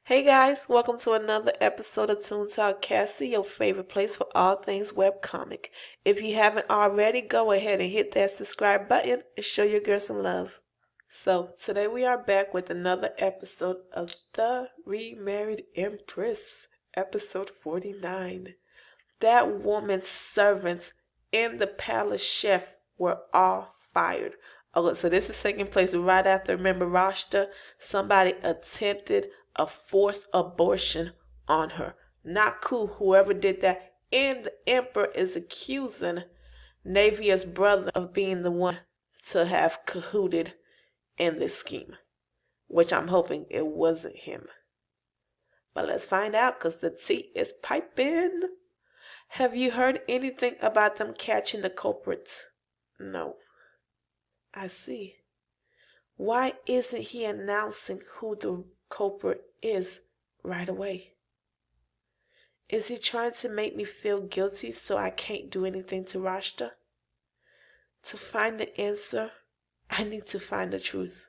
Hey guys, welcome to another episode of Toon Talk Cassie, your favorite place for all things webcomic. If you haven't already, go ahead and hit that subscribe button and show your girl some love. So, today we are back with another episode of The Remarried Empress, episode 49. That woman's servants and the palace chef were all fired. Oh, so this is taking place right after, remember, Rashta, somebody attempted a forced abortion on her. Not cool, whoever did that. And the emperor is accusing Navier's brother of being the one to have cahooted in this scheme, which I'm hoping it wasn't him. But let's find out, because the tea is piping. Have you heard anything about them catching the culprits? No. I see. Why isn't he announcing who the culprit is right away? Is he trying to make me feel guilty so I can't do anything to Rashta? To find the answer, I need to find the truth.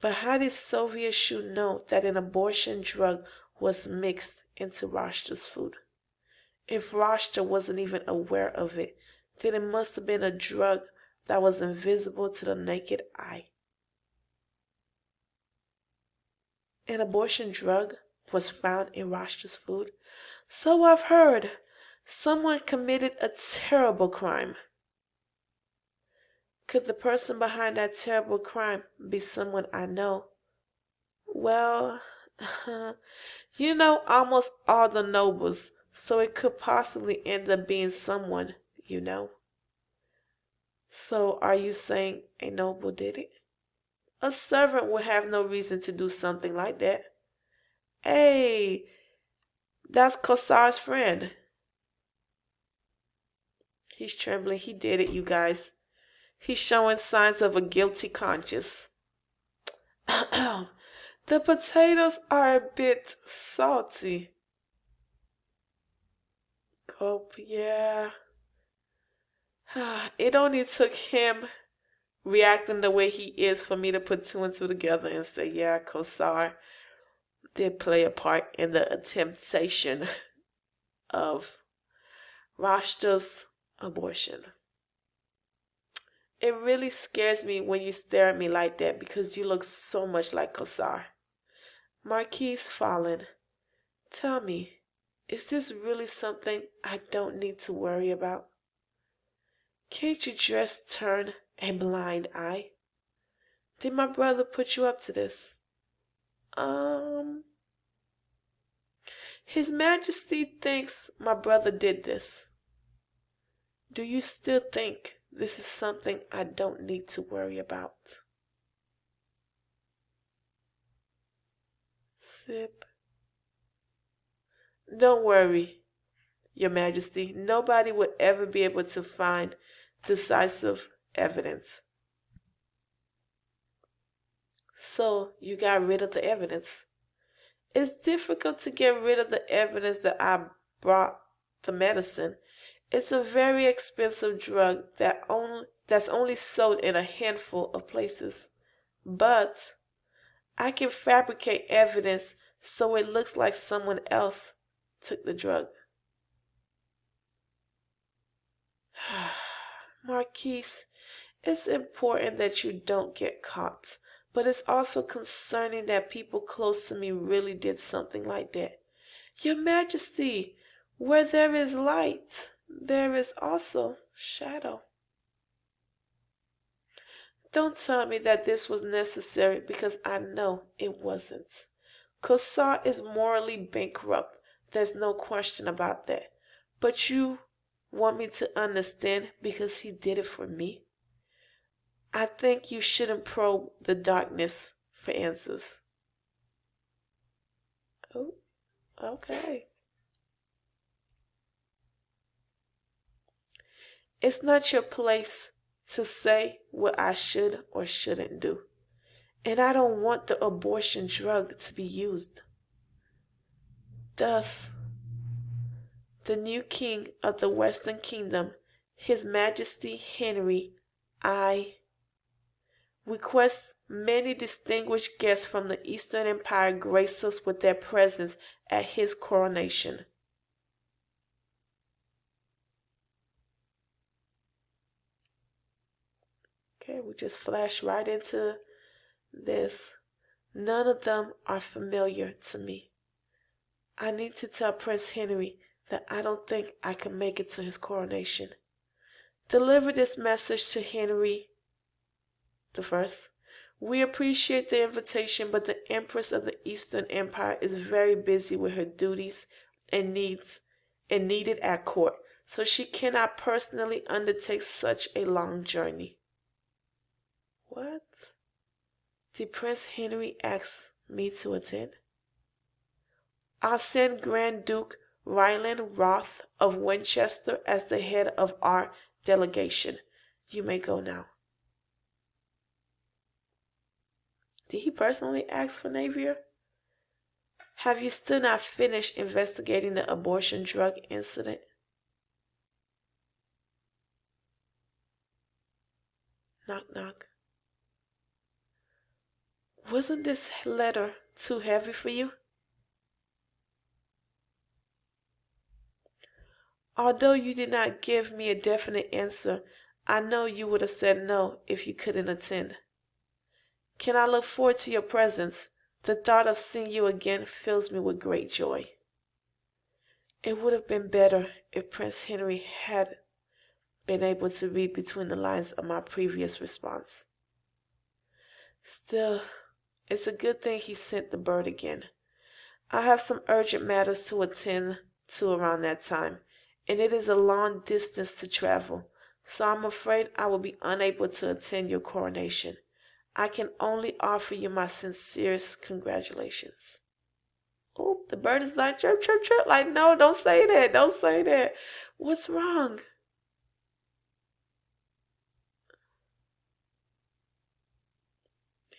But how did Soviet Shu know that an abortion drug was mixed into Rashta's food? If Rashta wasn't even aware of it, then it must have been a drug that was invisible to the naked eye. An abortion drug was found in Rashta's food. So I've heard. Someone committed a terrible crime. Could the person behind that terrible crime be someone I know? Well, you know almost all the nobles, so it could possibly end up being someone you know. So are you saying a noble did it? A servant would have no reason to do something like that. Hey, that's Kosar's friend. He's trembling. He did it, you guys. He's showing signs of a guilty conscience. The potatoes are a bit salty. Gulp, yeah. It only took him reacting the way he is for me to put two and two together and say, yeah, Kosar did play a part in the temptation of Rashta's abortion. It really scares me when you stare at me like that because you look so much like Kosar. Marquise Fallen, tell me, is this really something I don't need to worry about? Can't you just turn a blind eye? Did my brother put you up to this? His Majesty thinks my brother did this. Do you still think this is something I don't need to worry about? Sip. Don't worry, Your Majesty. Nobody would ever be able to find decisive evidence. So you got rid of the evidence. It's difficult to get rid of the evidence that I brought the medicine. It's a very expensive drug that's only sold in a handful of places. But I can fabricate evidence so it looks like someone else took the drug. Marquise, it's important that you don't get caught, but it's also concerning that people close to me really did something like that. Your Majesty, where there is light, there is also shadow. Don't tell me that this was necessary because I know it wasn't. Kosar is morally bankrupt. There's no question about that. But you want me to understand because he did it for me? I think you shouldn't probe the darkness for answers. Oh, okay. It's not your place to say what I should or shouldn't do. And I don't want the abortion drug to be used. Thus, the new king of the Western Kingdom, His Majesty Henry, I request Many distinguished guests from the Eastern Empire grace us with their presence at his coronation. Okay, we just flash right into this. None of them are familiar to me. I need to tell Prince Henry that I don't think I can make it to his coronation. Deliver this message to Henry I. We appreciate the invitation, but the Empress of the Eastern Empire is very busy with her duties and needed at court, so she cannot personally undertake such a long journey. What? Did Prince Henry ask me to attend? I'll send Grand Duke Ryland Roth of Winchester as the head of our delegation. You may go now. Did he personally ask for Navier? Have you still not finished investigating the abortion drug incident? Knock, knock. Wasn't this letter too heavy for you? Although you did not give me a definite answer, I know you would have said no if you couldn't attend. Can I look forward to your presence? The thought of seeing you again fills me with great joy. It would have been better if Prince Henry had been able to read between the lines of my previous response. Still, it's a good thing he sent the bird again. I have some urgent matters to attend to around that time, and it is a long distance to travel, so I'm afraid I will be unable to attend your coronation. I can only offer you my sincerest congratulations. Oh, the bird is like, chirp, chirp, chirp. Like, no, don't say that. Don't say that. What's wrong?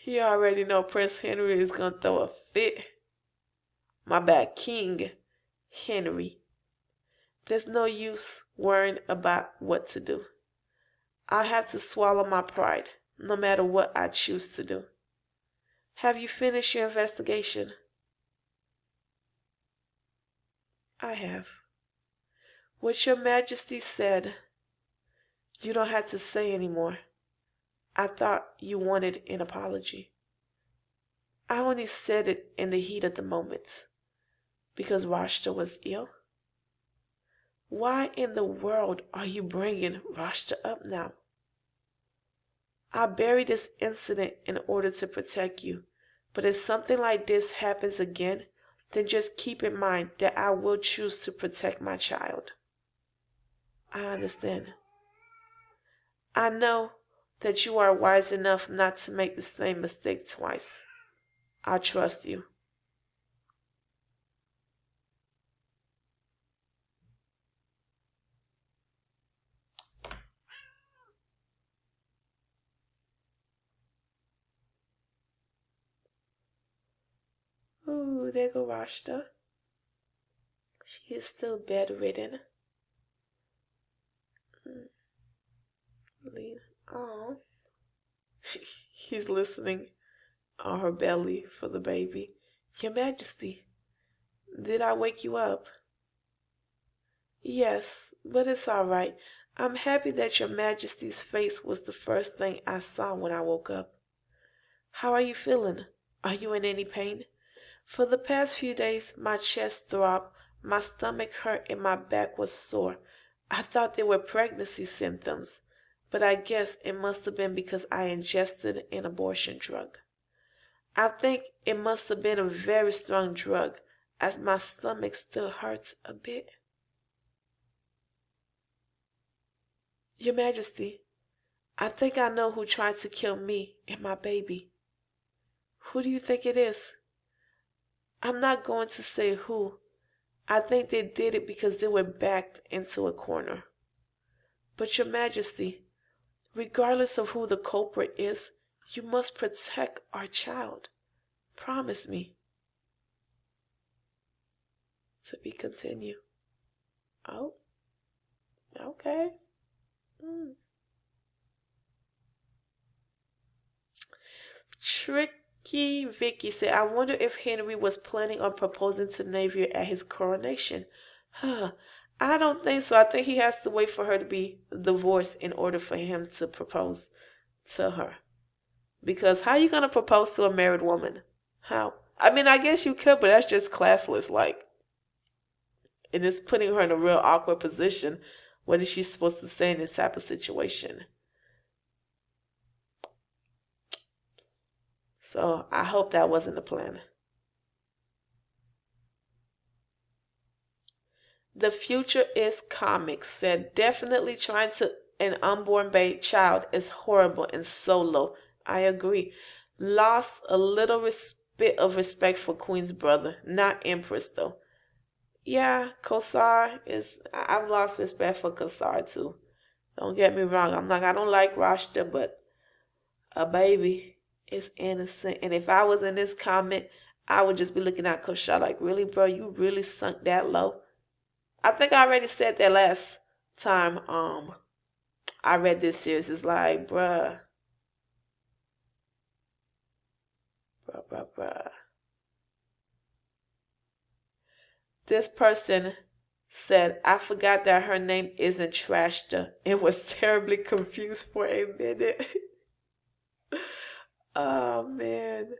You already know Prince Henry is going to throw a fit. My bad, King Henry. There's no use worrying about what to do. I have to swallow my pride, no matter what I choose to do. Have you finished your investigation? I have. What your Majesty said, you don't have to say anymore. I thought you wanted an apology. I only said it in the heat of the moment, because Rashta was ill. Why in the world are you bringing Rashta up now? I buried this incident in order to protect you, but if something like this happens again, then just keep in mind that I will choose to protect my child. I understand. I know that you are wise enough not to make the same mistake twice. I trust you. Ooh, there go Rashta. She is still bedridden. Oh, he's listening on her belly for the baby. Your Majesty, did I wake you up? Yes, but it's all right. I'm happy that Your Majesty's face was the first thing I saw when I woke up. How are you feeling? Are you in any pain? For the past few days, my chest throbbed, my stomach hurt, and my back was sore. I thought they were pregnancy symptoms, but I guess it must have been because I ingested an abortion drug. I think it must have been a very strong drug, as my stomach still hurts a bit. Your Majesty, I think I know who tried to kill me and my baby. Who do you think it is? I'm not going to say who. I think they did it because they were backed into a corner. But Your Majesty, regardless of who the culprit is, you must protect our child. Promise me. To be continued. Oh, okay. Tricky Vicky said, I wonder if Henry was planning on proposing to Navier at his coronation. Huh. I don't think so. I think he has to wait for her to be divorced in order for him to propose to her. Because how you going to propose to a married woman? How? I mean, I guess you could, but that's just classless. Like, and it's putting her in a real awkward position. What is she supposed to say in this type of situation? So I hope that wasn't the plan. The future is comic said, definitely trying to an unborn child is horrible and solo. I agree. Lost a little bit of respect for Queen's brother, not Empress though. Yeah, Kosar is. I've lost respect for Kosar too. Don't get me wrong. I don't like Rashta, but a baby is innocent. And if I was in this comment, I would just be looking at Kosar like, really, bro? You really sunk that low? I think I already said that last time I read this series. It's like, bruh. This person said, I forgot that her name isn't Rashta and was terribly confused for a minute. Oh, man.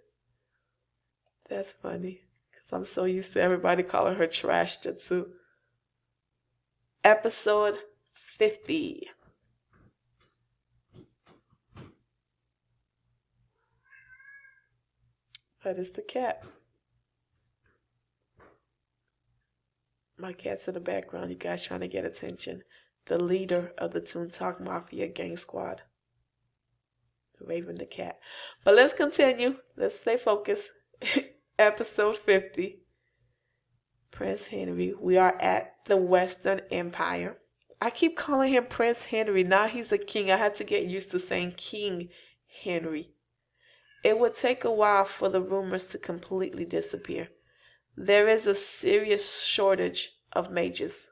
That's funny. Because I'm so used to everybody calling her Rashta, too. Episode 50. That is the cat. My cat's in the background. You guys trying to get attention. The leader of the Toon Talk Mafia gang squad. Raven the cat. But let's continue. Let's stay focused. Episode 50. Prince Henry. We are at the Western Empire. I keep calling him Prince Henry. Now he's a king. I had to get used to saying King Henry. It would take a while for the rumors to completely disappear. There is a serious shortage of mages.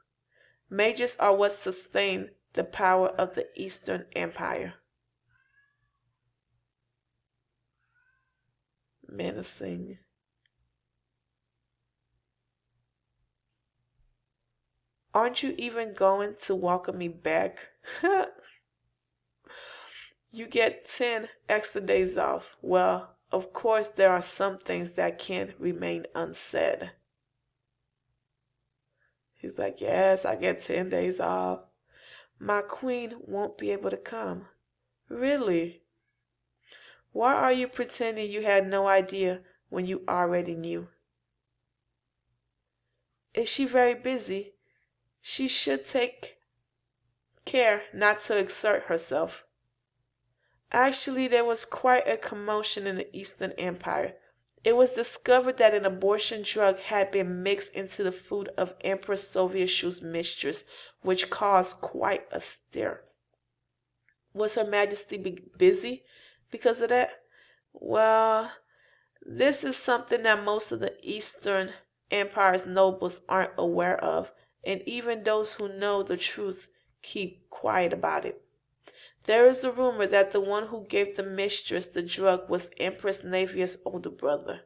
Mages are what sustain the power of the Eastern Empire. Menacing. Aren't you even going to welcome me back? You get 10 extra days off. Well, of course, there are some things that can't remain unsaid. He's like, yes, I get 10 days off. My queen won't be able to come. Really? Why are you pretending you had no idea when you already knew? Is she very busy? She should take care not to exert herself. Actually, there was quite a commotion in the Eastern Empire. It was discovered that an abortion drug had been mixed into the food of Empress Sovietshu's mistress, which caused quite a stir. Was Her Majesty busy because of that? Well, this is something that most of the Eastern Empire's nobles aren't aware of, and even those who know the truth keep quiet about it. There is a rumor that the one who gave the mistress the drug was Empress Navier's older brother.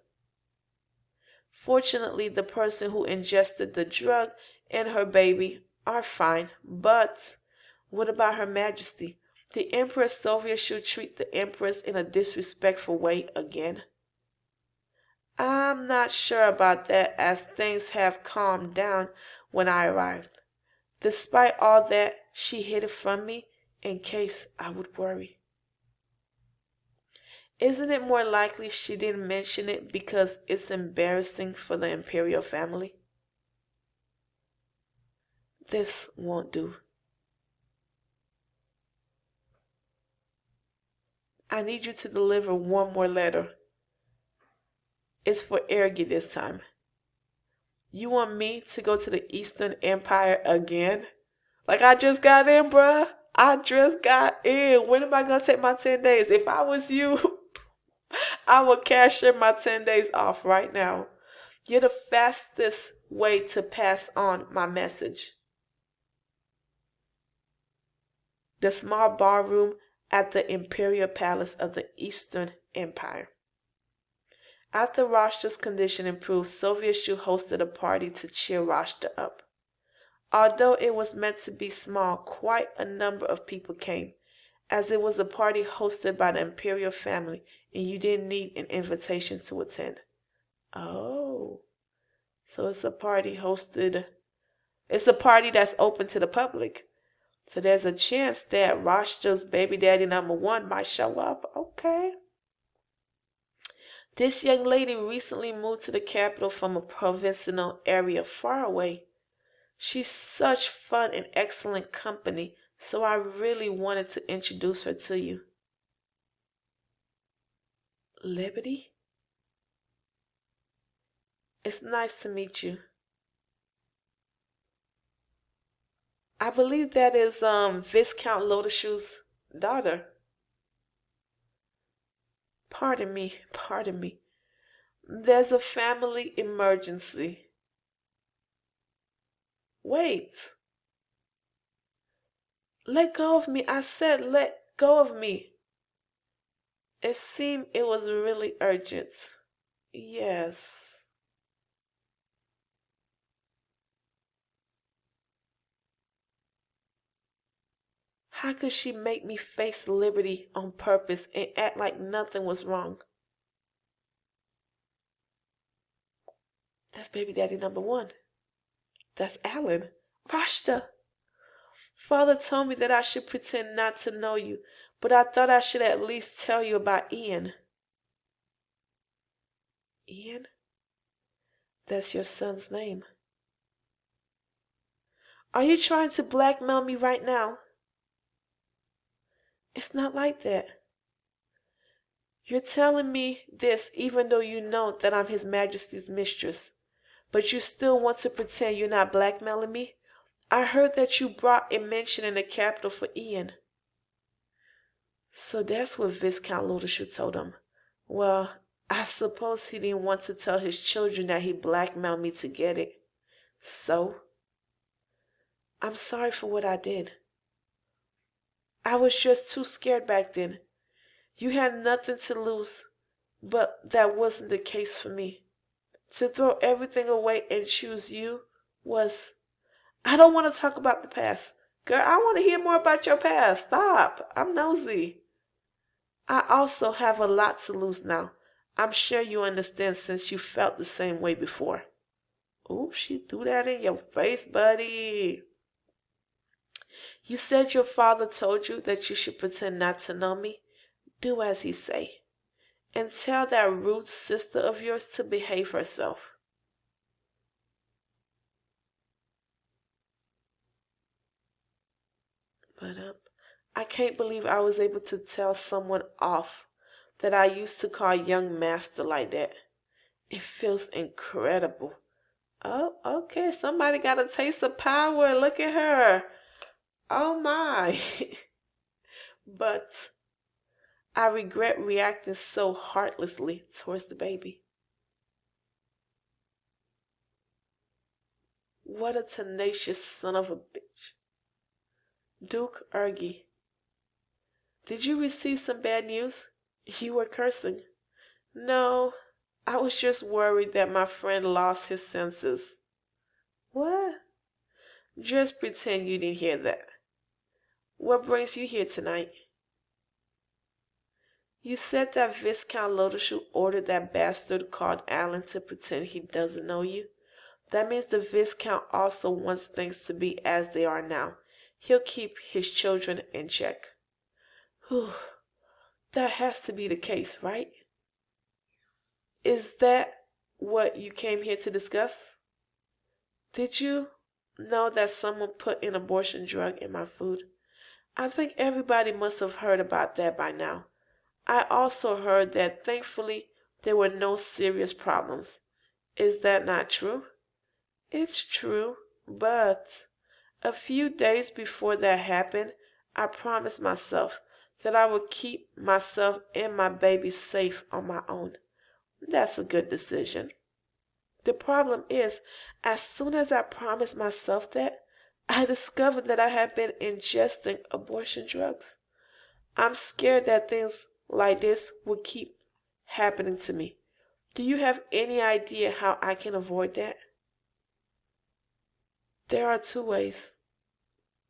Fortunately, the person who ingested the drug and her baby are fine, but what about Her Majesty? The Empress Soviet should treat the Empress in a disrespectful way again. I'm not sure about that, as things have calmed down when I arrived. Despite all that, she hid it from me in case I would worry. Isn't it more likely she didn't mention it because it's embarrassing for the imperial family? This won't do. I need you to deliver one more letter. It's for Ergy this time. You want me to go to the Eastern Empire again? Like, I just got in, bruh. I just got in. When am I going to take my 10 days? If I was you, I would cash in my 10 days off right now. You're the fastest way to pass on my message. The small ballroom at the Imperial Palace of the Eastern Empire. After Rashta's condition improved, Soviet Shu hosted a party to cheer Rashta up. Although it was meant to be small, quite a number of people came, as it was a party hosted by the imperial family and you didn't need an invitation to attend. Oh, so it's a party that's open to the public. So there's a chance that Rashta's baby daddy number one might show up. Okay. This young lady recently moved to the capital from a provincial area far away. She's such fun and excellent company, so I really wanted to introduce her to you. Liberty? It's nice to meet you. I believe that is Viscount Lotushue's daughter. Pardon me. There's a family emergency. Wait. Let go of me. I said let go of me. It seemed it was really urgent. Yes. How could she make me face Liberty on purpose and act like nothing was wrong? That's baby daddy number one. That's Alan. Rashta. Father told me that I should pretend not to know you, but I thought I should at least tell you about Ian. Ian? That's your son's name. Are you trying to blackmail me right now? It's not like that. You're telling me this even though you know that I'm His Majesty's mistress, but you still want to pretend you're not blackmailing me? I heard that you brought a mention in the capital for Ian. So that's what Viscount Lotushu told him. Well, I suppose he didn't want to tell his children that he blackmailed me to get it. So, I'm sorry for what I did. I was just too scared back then. You had nothing to lose, but that wasn't the case for me. To throw everything away and choose you was... I don't want to talk about the past. Girl, I want to hear more about your past. Stop. I'm nosy. I also have a lot to lose now. I'm sure you understand since you felt the same way before. Ooh, she threw that in your face, buddy. You said your father told you that you should pretend not to know me. Do as he say. And tell that rude sister of yours to behave herself. But I can't believe I was able to tell someone off that I used to call young master like that. It feels incredible. Oh, okay, somebody got a taste of power. Look at her. Oh my. But I regret reacting so heartlessly towards the baby. What a tenacious son of a bitch. Duke Ergy. Did you receive some bad news? You were cursing. No, I was just worried that my friend lost his senses. What? Just pretend you didn't hear that. What brings you here tonight? You said that Viscount Lotushu ordered that bastard called Alan to pretend he doesn't know you. That means the Viscount also wants things to be as they are now. He'll keep his children in check. Whew. That has to be the case, right? Is that what you came here to discuss? Did you know that someone put an abortion drug in my food? I think everybody must have heard about that by now. I also heard that thankfully there were no serious problems. Is that not true? It's true, but a few days before that happened, I promised myself that I would keep myself and my baby safe on my own. That's a good decision. The problem is, as soon as I promised myself that, I discovered that I had been ingesting abortion drugs. I'm scared that things like this will keep happening to me. Do you have any idea how I can avoid that? There are two ways.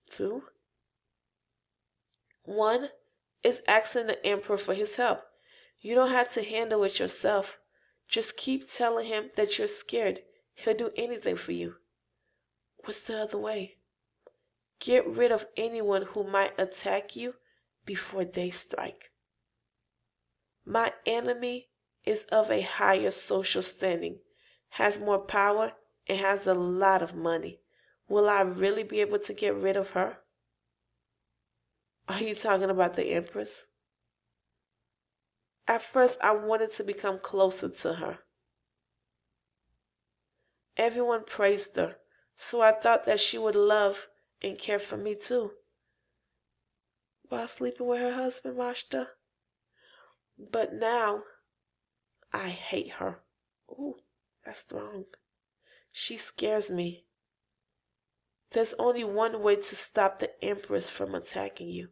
Two? One is asking the emperor for his help. You don't have to handle it yourself. Just keep telling him that you're scared. He'll do anything for you. What's the other way? Get rid of anyone who might attack you before they strike. My enemy is of a higher social standing, has more power, and has a lot of money. Will I really be able to get rid of her? Are you talking about the Empress? At first, I wanted to become closer to her. Everyone praised her, so I thought that she would love and care for me too. While sleeping with her husband, Rashta. But now, I hate her. Ooh, that's strong. She scares me. There's only one way to stop the Empress from attacking you.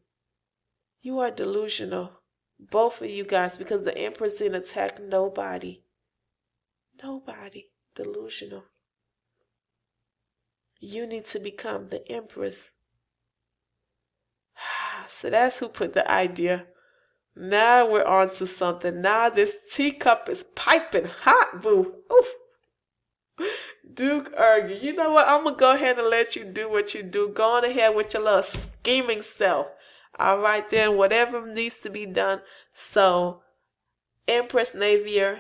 You are delusional. Both of you guys, because the Empress didn't attack nobody. Nobody. Delusional. You need to become the Empress. So that's who put the idea. Now we're on to something. Now this teacup is piping hot, boo. Oof. Duke Ergy, you know what? I'm going to go ahead and let you do what you do. Go on ahead with your little scheming self. All right then, whatever needs to be done. So, Empress Navier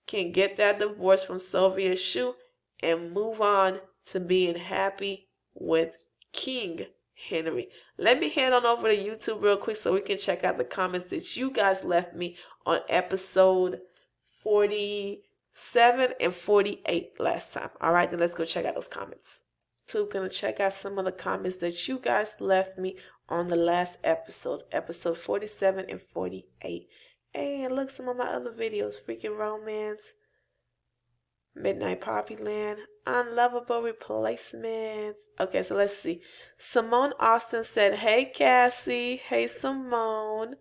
can get that divorce from Soviet Shu and move on to being happy with King Henry. Let me head on over to YouTube real quick so we can check out the comments that you guys left me on episode 47 and 48 last time. All right, then let's go check out those comments. So we're going to check out some of the comments that you guys left me on the last episode 47 and 48. Hey, and look, some of my other videos, Freaking Romance, Midnight Poppy Land, Unlovable Replacement. Okay, so let's see. Simone Austin said, hey, Cassie. Hey, Simone.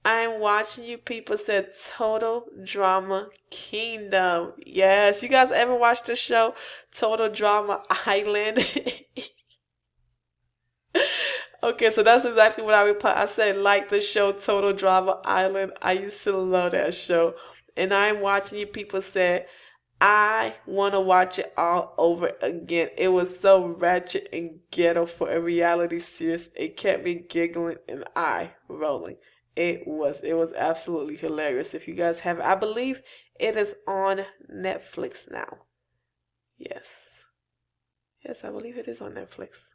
I'm watching you people said Total Drama Kingdom. Yes, you guys ever watched the show Total Drama Island? Okay, so that's exactly what I replied. I said, like the show Total Drama Island. I used to love that show. And I'm watching you people said, I want to watch it all over again. It was so ratchet and ghetto for a reality series. It kept me giggling and eye rolling. It was absolutely hilarious. If you guys have, I believe it is on Netflix now. Yes, I believe it is on Netflix.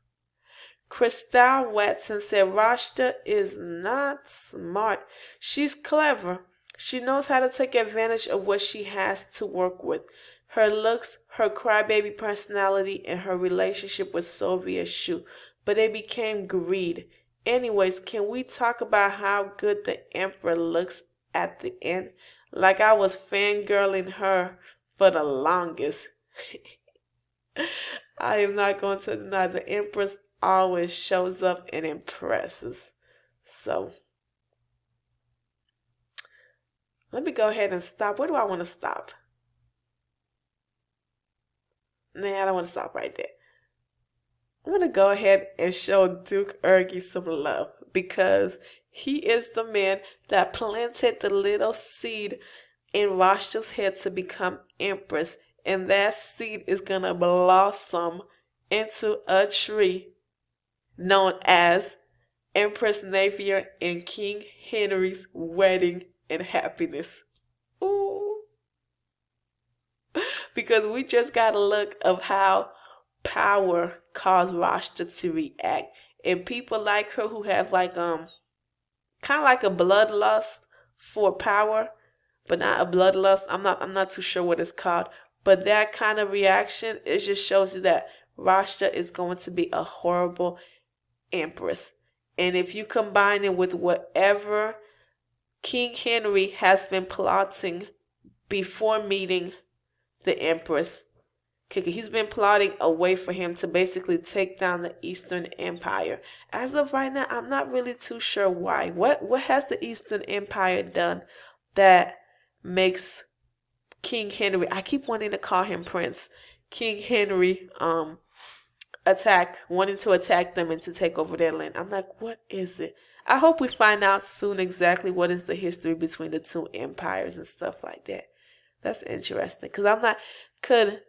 Christelle Watson said, Rashta is not smart. She's clever. She knows how to take advantage of what she has to work with. Her looks, her crybaby personality, and her relationship with Soviet Shu. But it became greed. Anyways, can we talk about how good the Emperor looks at the end? Like I was fangirling her for the longest. I am not going to deny the Empress always shows up and impresses. So, let me go ahead and stop. Where do I want to stop? Nah, I don't want to stop right there. I'm going to go ahead and show Duke Ergy some love because he is the man that planted the little seed in Rashta's head to become Empress. And that seed is going to blossom into a tree known as Empress Navier and King Henry's wedding and happiness. Ooh. Because we just got a look of how power caused Rashta to react. And people like her who have like kind of like a bloodlust for power, but not a bloodlust. I'm not too sure what it's called. But that kind of reaction, it just shows you that Rashta is going to be a horrible Empress. And if you combine it with whatever King Henry has been plotting before meeting the Empress, he's been plotting a way for him to basically take down the Eastern Empire. As of right now, I'm not really too sure why. What has the Eastern Empire done that makes King Henry, I keep wanting to call him Prince. King Henry, wanting to attack them and to take over their land. I'm like, what is it? I hope we find out soon exactly what is the history between the two empires and stuff like that. That's interesting. Because I'm not, could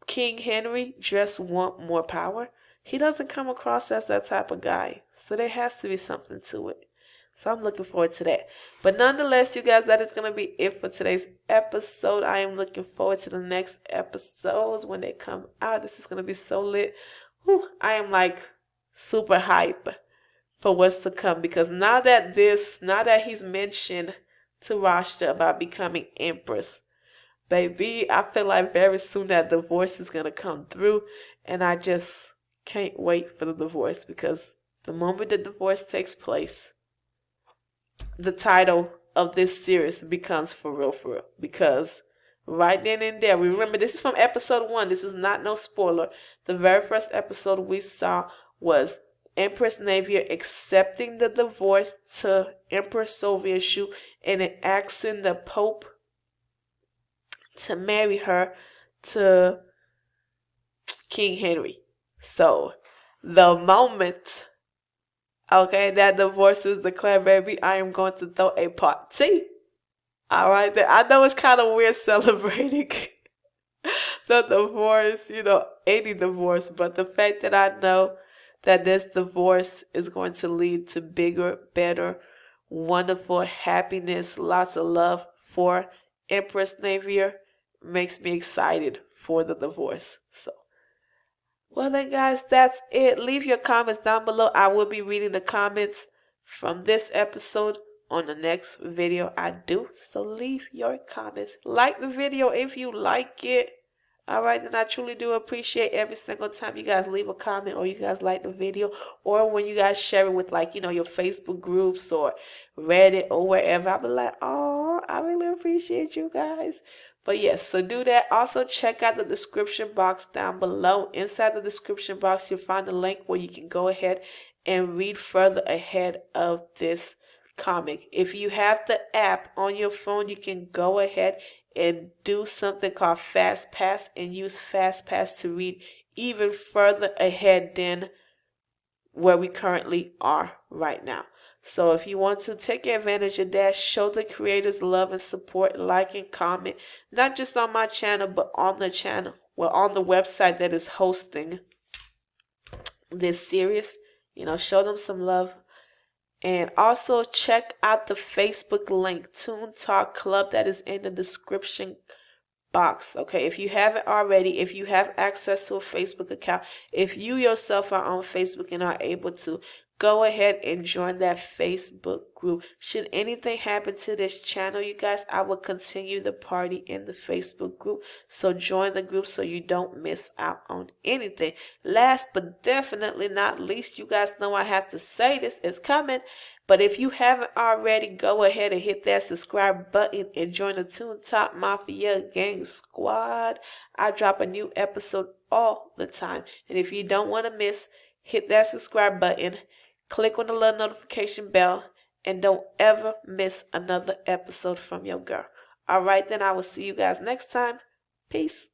King Henry just want more power? He doesn't come across as that type of guy. So there has to be something to it. So I'm looking forward to that. But nonetheless, you guys, that is going to be it for today's episode. I am looking forward to the next episodes when they come out. This is going to be so lit. Whew, I am like super hype for what's to come, because now that he's mentioned to Rashta about becoming Empress, baby, I feel like very soon that divorce is going to come through, and I just can't wait for the divorce, because the moment the divorce takes place, the title of this series becomes for real, because right then and there, remember this is from episode 1, this is not no spoiler. The very first episode we saw was Empress Navier accepting the divorce to Empress Sovietshu and then asking the Pope to marry her to King Henry. So the moment, okay, that divorce is declared, baby, I am going to throw a party. All right, I know it's kind of weird celebrating the divorce, any divorce, but the fact that I know that this divorce is going to lead to bigger, better, wonderful happiness, lots of love for Empress Navier makes me excited for the divorce. So, well then guys, that's it. Leave your comments down below. I will be reading the comments from this episode on the next video I do. So leave your comments. Like the video if you like it. Alright, then I truly do appreciate every single time you guys leave a comment or you guys like the video, or when you guys share it with your Facebook groups or Reddit or wherever. I'll be like, oh, I really appreciate you guys. But yes, so do that. Also check out the description box down below. Inside the description box, you'll find a link where you can go ahead and read further ahead of this comic. If you have the app on your phone, you can go ahead and do something called Fast Pass and use Fast Pass to read even further ahead than where we currently are right now. So if you want to take advantage of that, show the creators love and support, like and comment, not just on my channel, but on the channel, on the website that is hosting this series. Show them some love. And also check out the Facebook link, Toon Talk Club, that is in the description box. Okay, if you haven't already, if you have access to a Facebook account, if you yourself are on Facebook and are able to, go ahead and join that Facebook group. Should anything happen to this channel, you guys, I will continue the party in the Facebook group. So join the group so you don't miss out on anything. Last but definitely not least, you guys know I have to say this is coming. But if you haven't already, go ahead and hit that subscribe button and join the Toon Talk Mafia Gang Squad. I drop a new episode all the time. And if you don't want to miss, hit that subscribe button. Click on the little notification bell and don't ever miss another episode from your girl. All right, then I will see you guys next time. Peace.